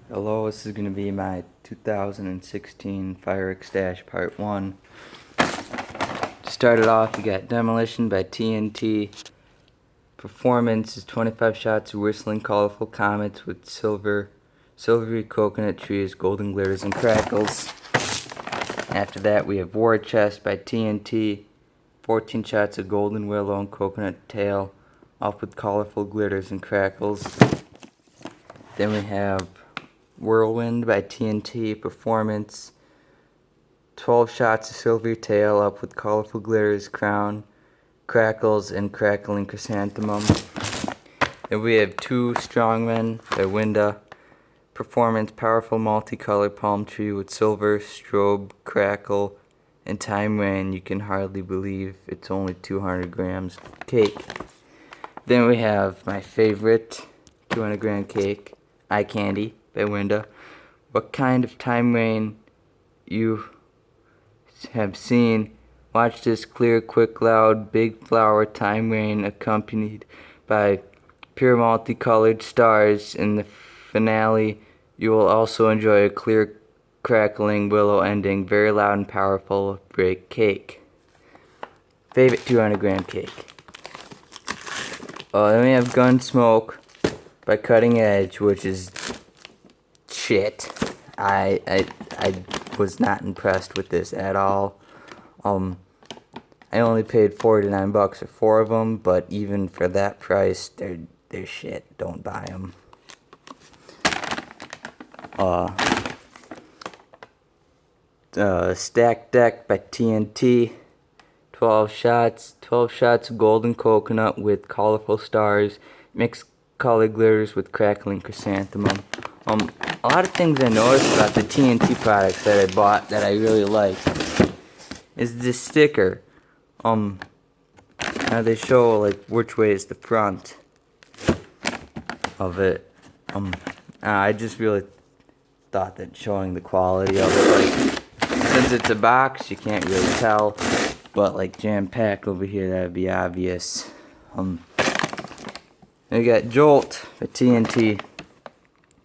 Hello, this is going to be my 2016 firework stash part 1. To start it off, we got Demolition by TNT. Performance is 25 shots of whistling colorful comets with silvery coconut trees, golden glitters, and crackles. After that, we have War Chest by TNT. 14 shots of golden willow and coconut tail, off with colorful glitters and crackles. Then we have Whirlwind by TNT. Performance 12 shots of silvery tail, up with colorful glitters, crown, crackles, and crackling chrysanthemum. Then we have Two Strongmen by Winda. Performance powerful multicolored palm tree with silver, strobe, crackle, and time rain. You can hardly believe it's only 200 grams cake. Then we have my favorite 200 gram cake, Eye Candy by Winda. What kind of time rain you have seen? Watch this clear, quick, loud, big flower time rain accompanied by pure multicolored stars. In the finale, you will also enjoy a clear, crackling willow ending, very loud and powerful break cake. Favorite 200 gram cake. Then we have Gunsmoke by Cutting Edge, which is shit. I was not impressed with this at all. I only paid 49 bucks for 4 of them, but even for that price, they're shit. Don't buy them. Stack Deck by TNT. 12 shots of golden coconut with colorful stars, mixed colored glitters with crackling chrysanthemum. A lot of things I noticed about the TNT products that I bought that I really like is this sticker. Now they show like which way is the front of it. I just really thought that showing the quality of it, like, since it's a box, you can't really tell, but like jam-packed over here, that'd be obvious. We got Jolt by TNT.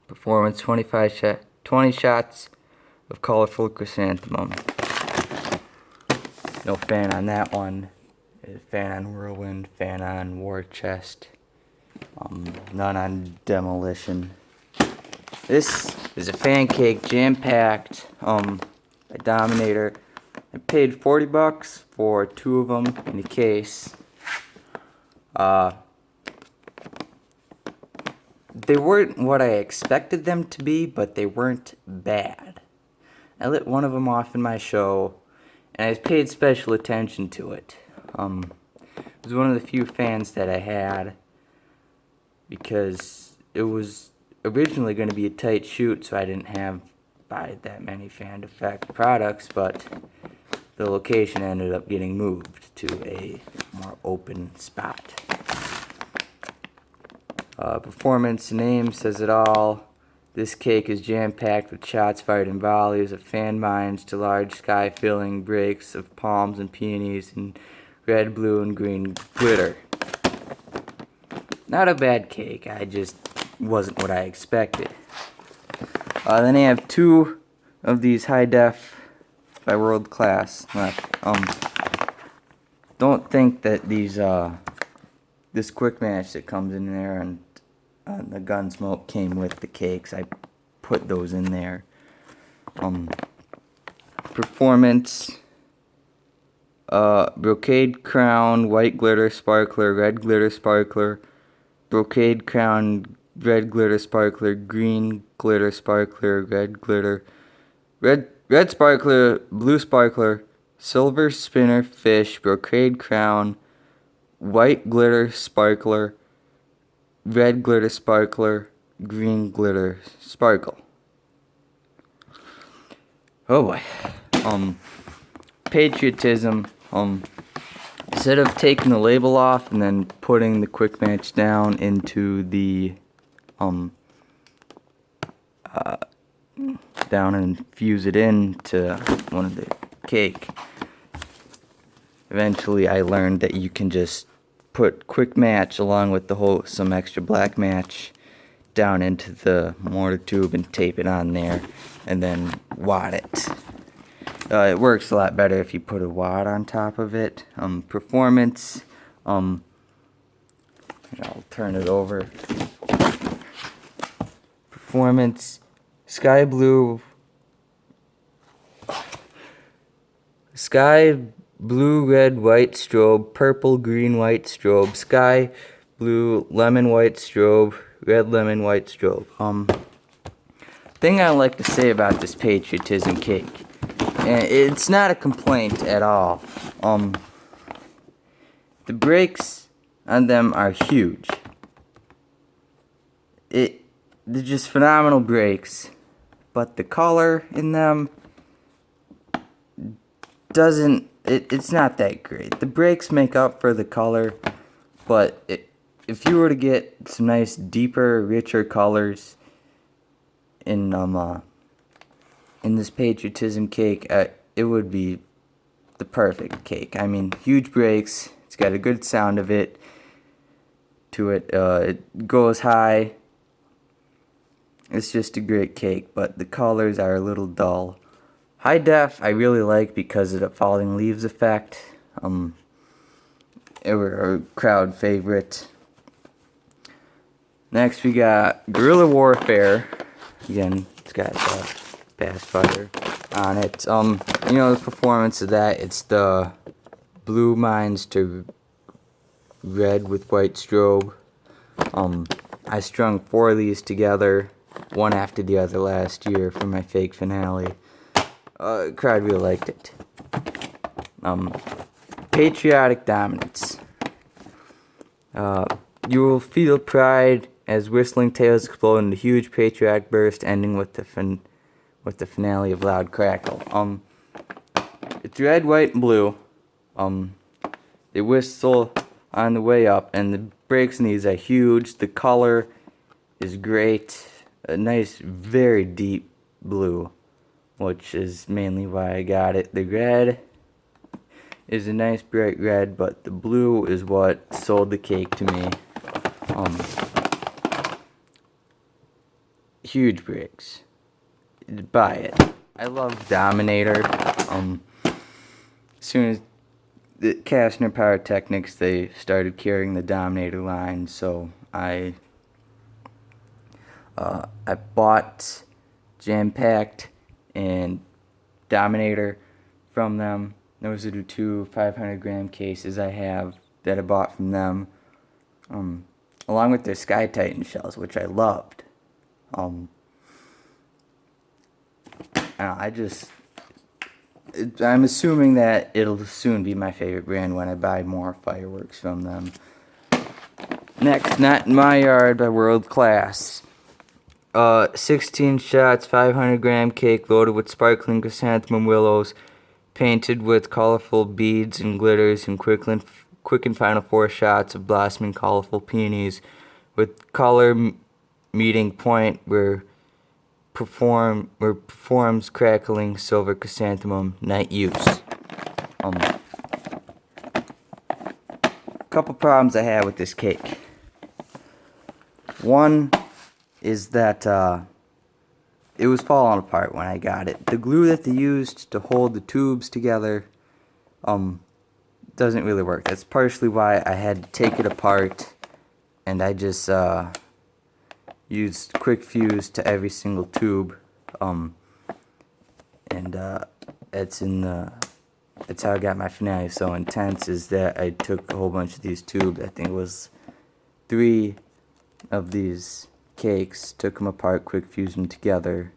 Performance 20 shots of colorful chrysanthemum. No fan on that one. Fan on Whirlwind, fan on War Chest. None on Demolition. This is a fan cake, jam-packed, by Dominator. I paid 40 bucks for 2 of them in a case. They weren't what I expected them to be, but they weren't bad. I lit one of them off in my show, and I paid special attention to it. It was one of the few fans that I had, because it was originally going to be a tight shoot, so I didn't buy that many fan effect products, but the location ended up getting moved to a more open spot. Performance name says it all. This cake is jam-packed with shots fired in volleys of fan mines to large sky-filling breaks of palms and peonies in red, blue, and green glitter. Not a bad cake, I just wasn't what I expected. Then I have 2 of these high def by World Class left. Don't think that these this quick match that comes in there and the Gunsmoke came with the cakes. I put those in there. Performance brocade crown, white glitter sparkler, red glitter sparkler, brocade crown, red glitter sparkler, green glitter sparkler, red glitter, red sparkler, blue sparkler, silver spinner fish, brocade crown, white glitter sparkler, red glitter sparkler, green glitter sparkle. Oh boy. Patriotism. Instead of taking the label off and then putting the quick match down into the down and fuse it into one of the cake, eventually I learned that you can just put quick match along with some extra black match down into the mortar tube and tape it on there, and then wad it. It works a lot better if you put a wad on top of it. Performance, I'll turn it over. Performance, sky blue, red, white strobe, purple, green, white strobe, sky blue, lemon, white strobe, red, lemon, white strobe. Thing I like to say about this patriotism cake, and it's not a complaint at all. The breaks on them are huge. They're just phenomenal breaks, but the color in them it's not that great. The breaks make up for the color, but if you were to get some nice, deeper, richer colors in this patriotism cake, it would be the perfect cake. I mean, huge breaks. It's got a good sound of it to it. It goes high. It's just a great cake, but the colors are a little dull. High def I really like because of the falling leaves effect. It were a crowd favorite. Next we got Guerrilla Warfare. Again, it's got fast fire on it. The performance of that, it's the blue mines to red with white strobe. I strung 4 of these together, one after the other last year for my fake finale. Crowd really liked it. Patriotic dominance. You will feel pride as whistling tails explode in a huge patriotic burst, ending with the finale of loud crackle. It's red, white, and blue. They whistle on the way up, and the breaks in these are huge. The color is great. A nice, very deep blue, which is mainly why I got it. The red is a nice bright red, but the blue is what sold the cake to me. Huge breaks. Buy it. I love Dominator. As soon as the Kastner Pyrotechnics, they started carrying the Dominator line, so I bought Jam Packed and Dominator from them. Those are the 2 500-gram cases I have that I bought from them, along with their Sky Titan shells, which I loved. I'm assuming that it'll soon be my favorite brand when I buy more fireworks from them. Next, Not in My Yard by World Class. 16 shots, 500-gram cake loaded with sparkling chrysanthemum willows, painted with colorful beads and glitters, and quick and final 4 shots of blossoming colorful peonies, with color meeting point where performs crackling silver chrysanthemum night use. Couple problems I had with this cake. One is that it was falling apart when I got it. The glue that they used to hold the tubes together doesn't really work. That's partially why I had to take it apart, and I just used quick fuse to every single tube, and that's how I got my finale so intense, is that I took a whole bunch of these tubes. I think it was 3 of these cakes, took them apart, quick fused them together,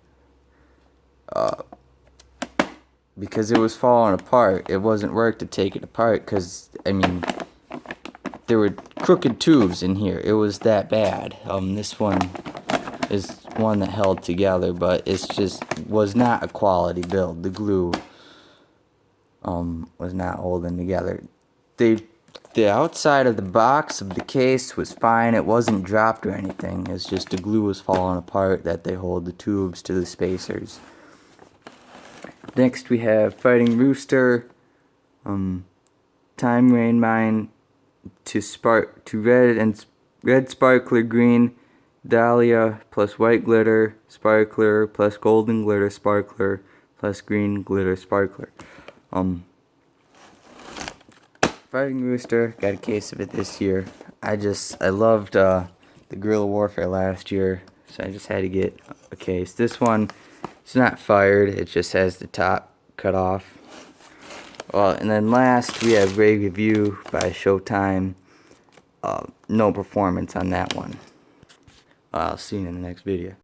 because it was falling apart. It wasn't work to take it apart, because I mean, there were crooked tubes in here. It was that bad. This one is one that held together, but it's just was not a quality build. The glue was not holding together. The outside of the box of the case was fine. It wasn't dropped or anything. It's just the glue was falling apart that they hold the tubes to the spacers. Next we have Fighting Rooster, Time Rain Mine to red sparkler green, Dahlia plus white glitter sparkler plus golden glitter sparkler plus green glitter sparkler. Fighting Rooster, got a case of it this year. I loved the Guerrilla Warfare last year, so I just had to get a case. This one, it's not fired, it just has the top cut off. Well, and then last we have Rave Review by Showtime. No performance on that one. I'll see you in the next video.